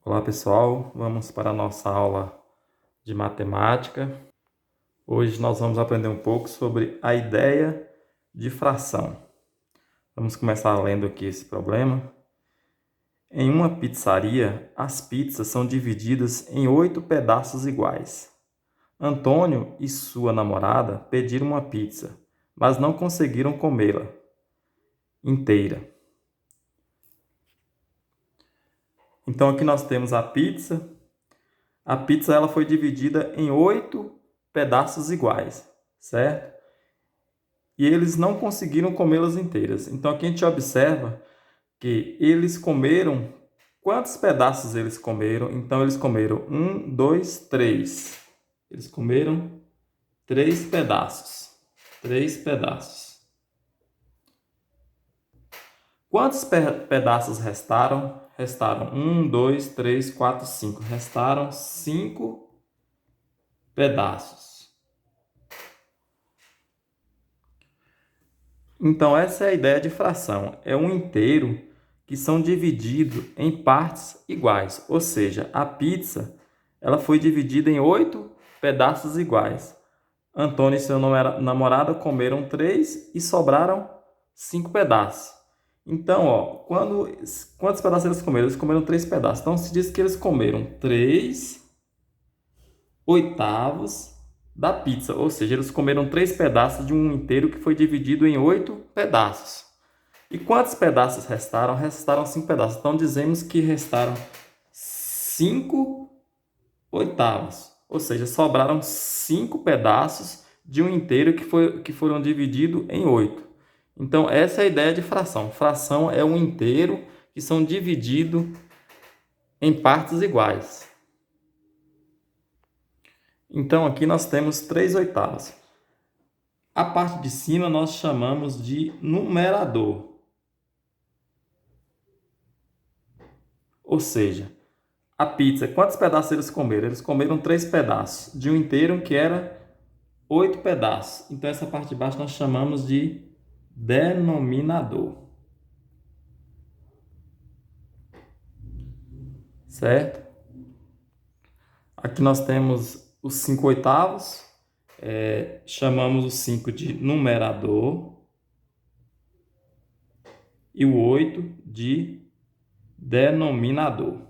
Olá pessoal, vamos para a nossa aula de matemática. Hoje nós vamos aprender um pouco sobre a ideia de fração. Vamos começar lendo aqui esse problema. Em uma pizzaria, as pizzas são divididas em 8 pedaços iguais. Antônio e sua namorada pediram uma pizza, mas não conseguiram comê-la inteira. Então aqui nós temos a pizza. A pizza ela foi dividida em 8 pedaços iguais, certo? E eles não conseguiram comê-las inteiras. Então aqui a gente observa que eles comeram. Quantos pedaços eles comeram? Então eles comeram 1, 2, 3. Eles comeram 3 pedaços. 3 pedaços. Quantos pedaços restaram? Restaram 1, 2, 3, 4, 5. Restaram 5 pedaços. Então, essa é a ideia de fração. É um inteiro que são divididos em partes iguais. Ou seja, a pizza ela foi dividida em 8 pedaços iguais. Antônio e sua namorada comeram 3 e sobraram 5 pedaços. Então, quantos pedaços eles comeram? Eles comeram 3 pedaços. Então, se diz que eles comeram 3 oitavos da pizza, ou seja, eles comeram 3 pedaços de um inteiro que foi dividido em 8 pedaços. E quantos pedaços restaram? Restaram 5 pedaços. Então, dizemos que restaram 5 oitavos, ou seja, sobraram 5 pedaços de um inteiro que foram divididos em 8. Então, essa é a ideia de fração. Fração é um inteiro que são divididos em partes iguais. Então, aqui nós temos 3 oitavos. A parte de cima nós chamamos de numerador. Ou seja, a pizza, quantos pedaços eles comeram? Eles comeram 3 pedaços de um inteiro que era 8 pedaços. Então, essa parte de baixo nós chamamos de denominador. Certo? Aqui nós temos os 5 oitavos. Chamamos o 5 de numerador e o 8 de denominador.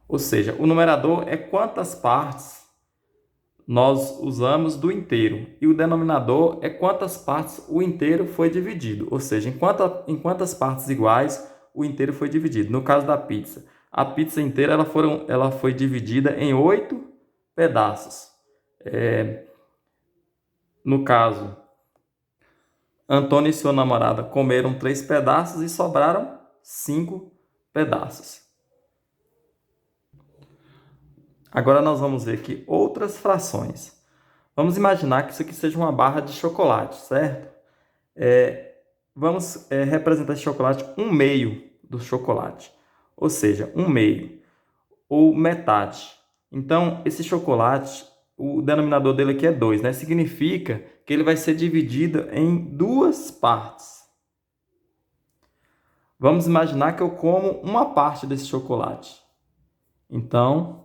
Ou seja, o numerador é quantas partes nós usamos do inteiro e o denominador é quantas partes o inteiro foi dividido. Ou seja, em quantas partes iguais o inteiro foi dividido. No caso da pizza, a pizza inteira ela foi dividida em 8 pedaços. No caso, Antônio e sua namorada comeram 3 pedaços e sobraram 5 pedaços. Agora nós vamos ver aqui outras frações. Vamos imaginar que isso aqui seja uma barra de chocolate, certo? Vamos representar esse chocolate 1/2 do chocolate. Ou seja, 1/2 ou metade. Então, esse chocolate, o denominador dele aqui é 2, né? Significa que ele vai ser dividido em 2 partes. Vamos imaginar que eu como uma parte desse chocolate. Então,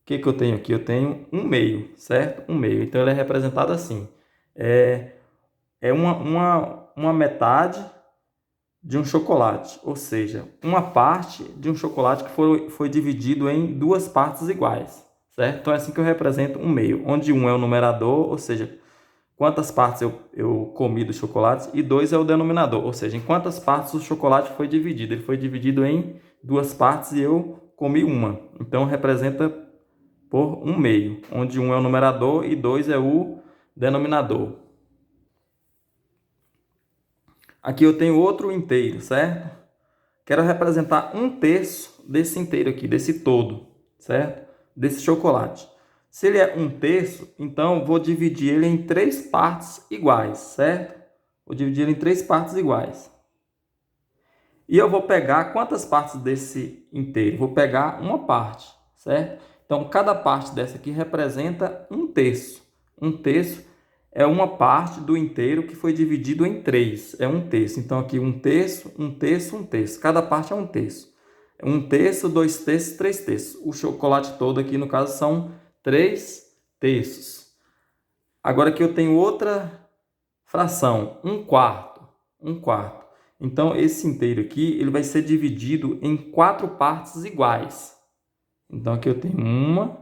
o que eu tenho aqui? Eu tenho 1/2, certo? 1/2. Então, ele é representado assim. É uma metade de um chocolate, ou seja, uma parte de um chocolate que foi dividido em 2 partes iguais, certo? Então é assim que eu represento 1/2, onde 1 é o numerador, ou seja, quantas partes eu comi do chocolate, e 2 é o denominador, ou seja, em quantas partes o chocolate foi dividido. Ele foi dividido em 2 partes e eu comi uma. Então representa por 1/2, onde 1 é o numerador e 2 é o denominador. Aqui eu tenho outro inteiro, certo? Quero representar 1/3 desse inteiro aqui, desse todo, certo? Desse chocolate. Se ele é 1/3, então vou dividir ele em 3 partes iguais, certo? Vou dividir ele em 3 partes iguais. E eu vou pegar quantas partes desse inteiro? Vou pegar uma parte, certo? Então, cada parte dessa aqui representa 1/3. 1/3 é uma parte do inteiro que foi dividido em 3. É 1/3. Então, aqui 1/3, 1/3, 1/3. Cada parte é 1/3. 1 terço, 2 terços, 3 terços. O chocolate todo aqui, no caso, são 3 terços. Agora aqui eu tenho outra fração, 1/4. 1/4. Então, esse inteiro aqui, ele vai ser dividido em 4 partes iguais. Então, aqui eu tenho 1,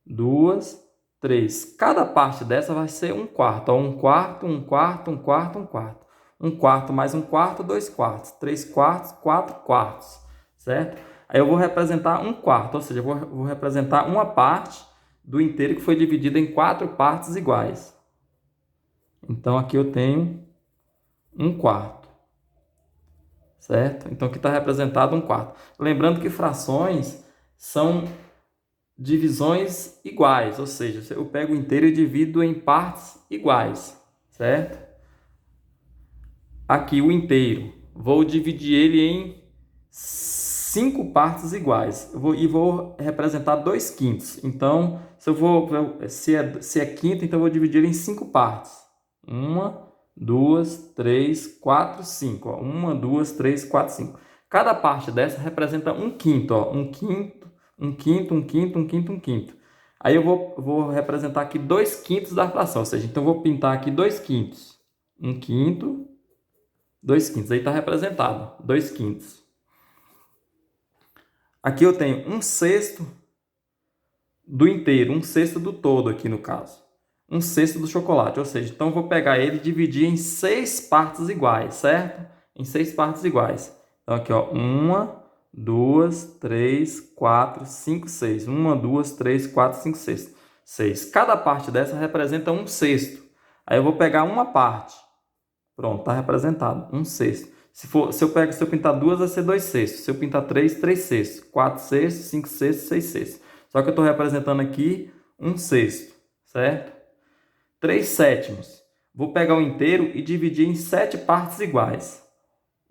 2, 3. Cada parte dessa vai ser 1/4. Ó, 1/4, 1/4, 1/4, 1/4. 1/4 mais 1/4, 2/4. 3/4, 4/4. Certo? Aí eu vou representar 1/4, ou seja, eu vou representar uma parte do inteiro que foi dividido em 4 partes iguais. Então, aqui eu tenho 1/4. Certo? Então, aqui está representado 1/4. Lembrando que frações são divisões iguais, ou seja, eu pego o inteiro e divido em partes iguais, certo? Aqui o inteiro, vou dividir ele em 5 partes iguais e vou representar 2/5. Então, se é quinto, então eu vou dividir ele em 5 partes. 1, 2, 3, 4, 5. 1, 2, 3, 4, 5. Cada parte dessa representa 1/5. 1/5. 1/5, 1/5, 1/5, 1/5. Aí eu vou representar aqui 2/5 da fração, ou seja, então eu vou pintar aqui 2/5. 1/5, 2/5. Aí está representado, 2/5. Aqui eu tenho 1/6 do inteiro, 1/6 do todo aqui no caso. 1/6 do chocolate, ou seja, então eu vou pegar ele e dividir em 6 partes iguais, certo? Em 6 partes iguais. Então aqui, ó, 1, 2, 3, 4, 5, 6. 1, 2, 3, 4, 5, 6. 6. Cada parte dessa representa 1/6. Aí eu vou pegar uma parte. Pronto, está representado. 1/6. Se eu pintar 2, vai ser 2/6. Se eu pintar 3, 3/6. 4/6, 5/6, 6/6. Só que eu estou representando aqui 1/6, certo? 3/7. Vou pegar o inteiro e dividir em 7 partes iguais.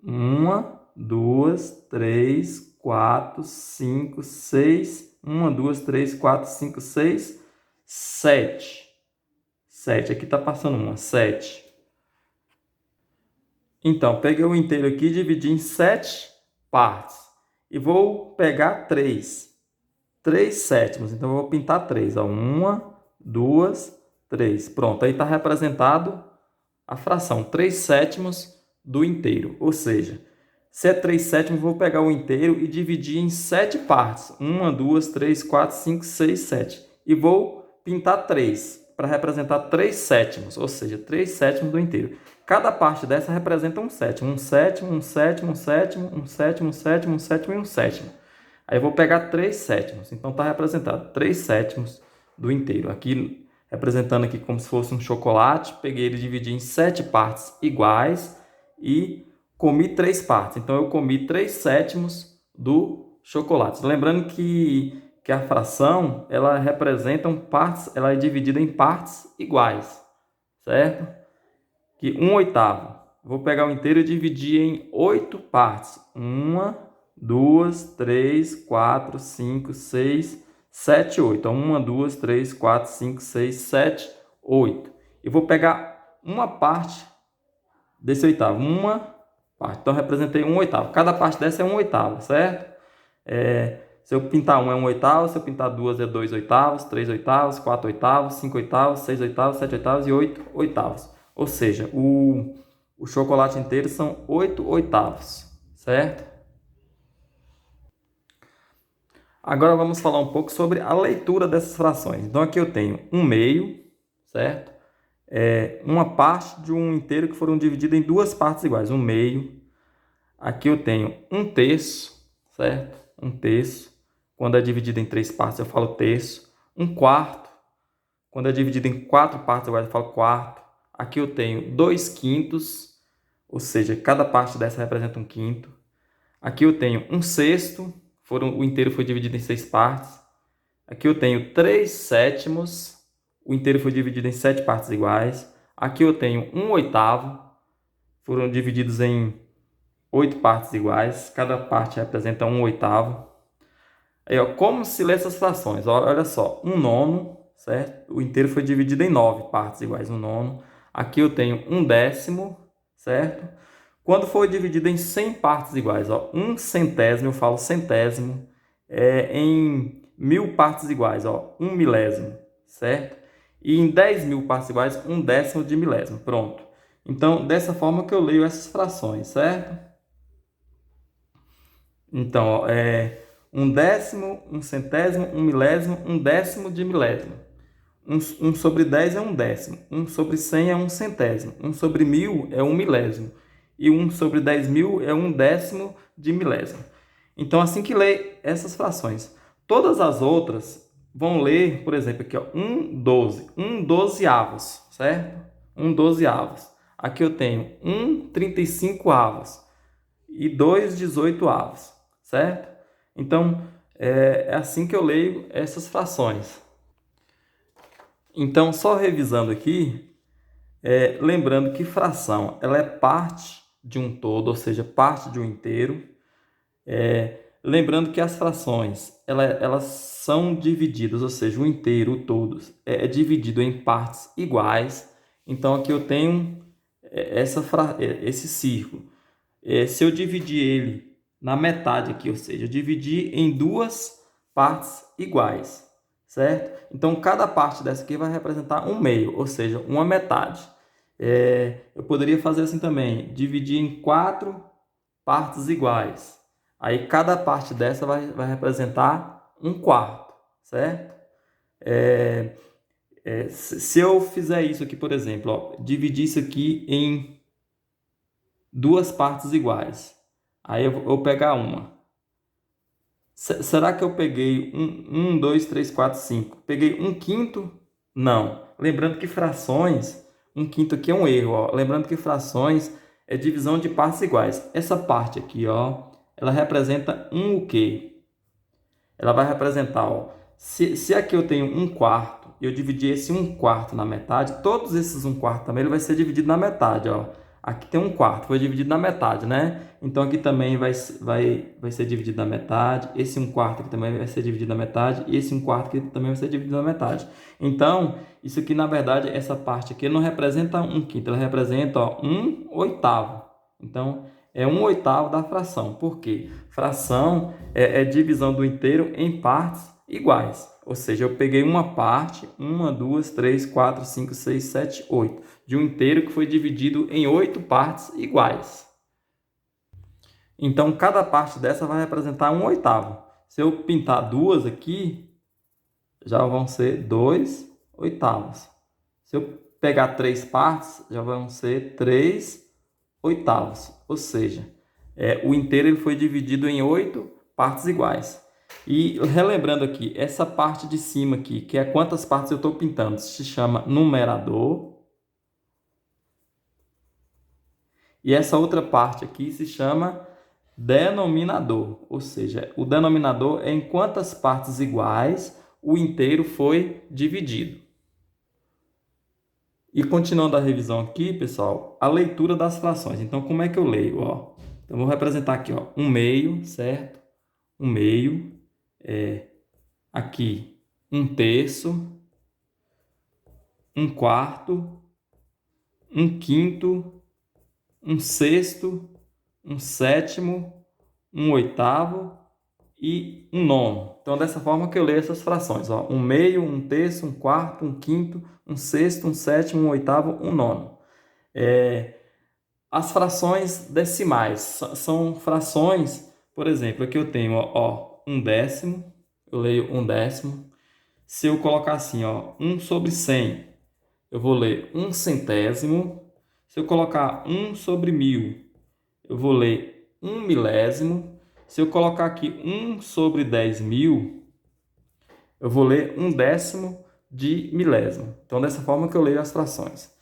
1, 2, 3, 4, 5, 6. 1, 2, 3, 4, 5, 6, 7. 7. Aqui está passando 1, 7. Então, peguei o inteiro aqui e dividi em 7 partes. E vou pegar 3. 3/7. Então, eu vou pintar 3. 1, 2, 3. Pronto, aí está representado a fração 3/7 do inteiro. Ou seja, se é 3/7, vou pegar o inteiro e dividir em 7 partes. 1, 2, 3, 4, 5, 6, 7. E vou pintar 3 para representar 3/7, ou seja, 3/7 do inteiro. Cada parte dessa representa 1/7. 1/7, 1/7, 1/7, 1/7, 1/7, 1/7 e 1/7. Aí eu vou pegar 3/7. Então está representado 3/7 do inteiro. Aqui, representando aqui como se fosse um chocolate, peguei ele e dividi em 7 partes iguais e comi 3 partes. Então eu comi 3/7 do chocolate. Lembrando que a fração, ela ela é dividida em partes iguais, certo? Que 1/8. Vou pegar o inteiro e dividir em 8 partes. 1, 2, 3, 4, 5, 6, 7, 8. Então, 1, 2, 3, 4, 5, 6, 7, 8. E vou pegar uma parte desse oitavo. Uma parte. Então, representei 1/8. Cada parte dessa é 1/8, certo? Se eu pintar 1 é 1/8, se eu pintar 2 é 2/8, 3/8, 4/8, 5/8, 6/8, 7/8 e 8/8. Ou seja, o chocolate inteiro são 8/8, certo? Agora vamos falar um pouco sobre a leitura dessas frações. Então aqui eu tenho 1/2, certo? Uma parte de um inteiro que foram divididas em 2 partes iguais, 1/2. Aqui eu tenho 1/3, certo? 1/3. Quando é dividido em 3 partes, eu falo terço. 1/4. Quando é dividido em 4 partes, eu falo quarto. Aqui eu tenho 2/5, ou seja, cada parte dessa representa 1/5. Aqui eu tenho 1/6, o inteiro foi dividido em 6 partes. Aqui eu tenho 3/7, o inteiro foi dividido em 7 partes iguais. Aqui eu tenho 1/8, foram divididos em 8 partes iguais. Cada parte representa 1/8. Aí, ó, como se lê essas frações? Olha só, 1/9, certo? O inteiro foi dividido em 9 partes iguais, 1/9. Aqui eu tenho 1/10, certo? Quando for dividido em 100 partes iguais, ó, um centésimo, eu falo centésimo, em 1000 partes iguais, ó, um milésimo, certo? E em 10.000 partes iguais, um décimo de milésimo. Pronto. Então, dessa forma que eu leio essas frações, certo? Então, ó, um décimo, um centésimo, um milésimo, um décimo de milésimo. 1 sobre 10 é um décimo. 1 sobre 100 é um centésimo. 1 sobre 1000 é um milésimo. E 1 sobre 10.000 é um décimo de milésimo. Então, assim que lê essas frações. Todas as outras vão ler, por exemplo, aqui, ó, 1/12. 1/12avos, certo? 1/12avos. Aqui eu tenho 1/35avos e 2/18avos, certo? Então, é assim que eu leio essas frações. Então, só revisando aqui, lembrando que fração ela é parte de um todo, ou seja, parte de um inteiro. Lembrando que as frações elas são divididas, ou seja, o inteiro, o todo, é dividido em partes iguais. Então, aqui eu tenho esse círculo. Se eu dividir ele na metade aqui, ou seja, eu dividi em duas partes iguais, certo? Então, cada parte dessa aqui vai representar um meio, ou seja, uma metade. Eu poderia fazer assim também, dividir em 4 partes iguais. Aí, cada parte dessa vai representar um quarto, certo? Se eu fizer isso aqui, por exemplo, ó, dividir isso aqui em duas partes iguais. Aí eu vou pegar uma. Será que eu peguei 2, 3, 4, 5? Peguei um quinto? Não. Lembrando que frações, um quinto aqui é um erro, ó. Lembrando que frações é divisão de partes iguais. Essa parte aqui, ó, ela representa o quê? Ela vai representar, ó, se aqui eu tenho um quarto, eu dividi esse um quarto na metade, todos esses um quarto também ele vai ser dividido na metade, ó. Aqui tem um quarto, foi dividido na metade, né? Então aqui também vai ser dividido na metade, esse um quarto aqui também vai ser dividido na metade, e esse um quarto aqui também vai ser dividido na metade. Então, isso aqui na verdade, essa parte aqui não representa um quinto, ela representa, ó, um oitavo. Então, é um oitavo da fração. Por quê? Fração é divisão do inteiro em partes iguais. Ou seja, eu peguei uma parte, 1, 2, 3, 4, 5, 6, 7, 8, de um inteiro que foi dividido em 8 partes iguais. Então, cada parte dessa vai representar um oitavo. Se eu pintar duas aqui, já vão ser 2 oitavos. Se eu pegar 3 partes, já vão ser 3 oitavos. Ou seja, o inteiro ele foi dividido em 8 partes iguais. E relembrando aqui, essa parte de cima aqui, que é quantas partes eu estou pintando, se chama numerador. E essa outra parte aqui se chama denominador. Ou seja, o denominador é em quantas partes iguais o inteiro foi dividido. E continuando a revisão aqui, pessoal, a leitura das frações. Então, como é que eu leio? Ó, então, vou representar aqui, ó, um meio, certo? Um meio. Aqui, um terço, um quarto, um quinto, um sexto, um sétimo, um oitavo e um nono. Então, dessa forma que eu leio essas frações, ó, um meio, um terço, um quarto, um quinto, um sexto, um sétimo, um oitavo, um nono. As frações decimais são frações, por exemplo, aqui eu tenho, ó, um décimo, eu leio um décimo. Se eu colocar assim, ó, 1 sobre 100, eu vou ler um centésimo. Se eu colocar 1 sobre 1000, eu vou ler um milésimo. Se eu colocar aqui 1 sobre 10.000, eu vou ler um décimo de milésimo. Então, dessa forma que eu leio as frações.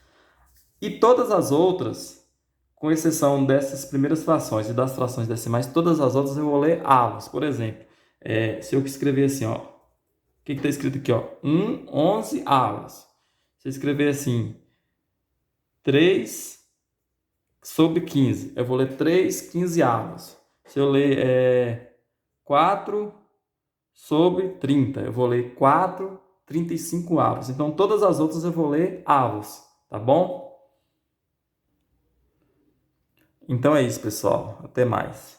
E todas as outras, com exceção dessas primeiras frações e das frações decimais, todas as outras eu vou ler avos. Por exemplo, se eu escrever assim, ó, o que está escrito aqui, ó? 11 avos. Se eu escrever assim, 3 sobre 15, eu vou ler 3 quinzeavos. Se eu ler 4 sobre 30, eu vou ler 4 35 avos. Então, todas as outras eu vou ler avos, tá bom? Então é isso, pessoal. Até mais.